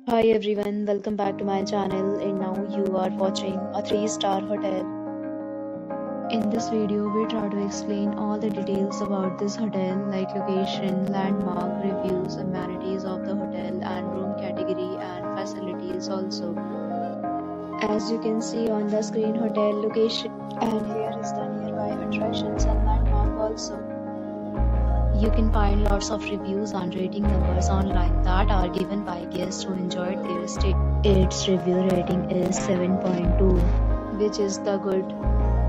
Hi everyone, welcome back to my channel and now you are watching a 3-star hotel. In this video, we try to explain all the details about this hotel like location, landmark, reviews, amenities of the hotel and room category and facilities also. As you can see on the screen, hotel location, and here is the nearby attractions and landmark also. You can find lots of reviews and rating numbers online that are given by guests who enjoyed their stay. Its review rating is 7.2, which is the good.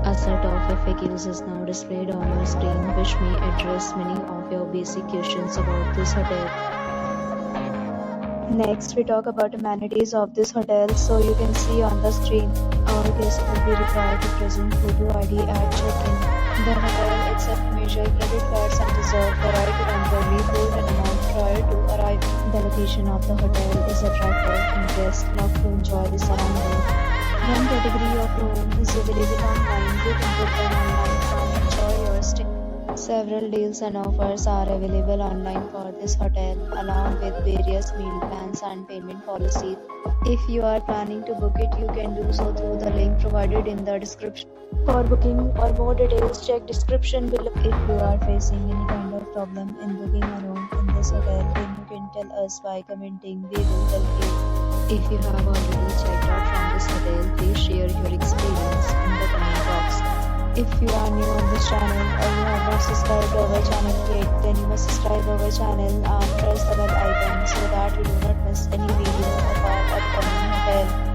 A set of FAQs is now displayed on your screen, which may address many of your basic questions about this hotel. Next, we talk about amenities of this hotel. So you can see on the screen, all guests will be required to present photo ID at check-in. The hotel accepts major credit cards and reserves the right to temporarily hold an amount prior to arrival. The location of the hotel is attractive and guests love to enjoy the surroundings. One category of room is available online. You can book them online and enjoy your stay. Several deals and offers are available online for this hotel, along with various meal plans and payment policies. If you are planning to book it, you can do so through the link provided in the description. For booking or more details, check description below. If you are facing any kind of problem in booking a room in this hotel, then you can tell us by commenting. We will help you. If you have already checked out from this hotel, please share your experience in the comment box. If you are new on this channel or you have not subscribed our channel yet, then you must subscribe our channel and press the bell icon so that you do not miss any video of our upcoming hotel.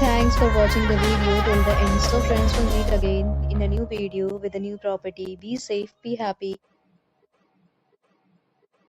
Thanks for watching the video till the end. So friends, will meet again in a new video with a new property. Be safe, be happy.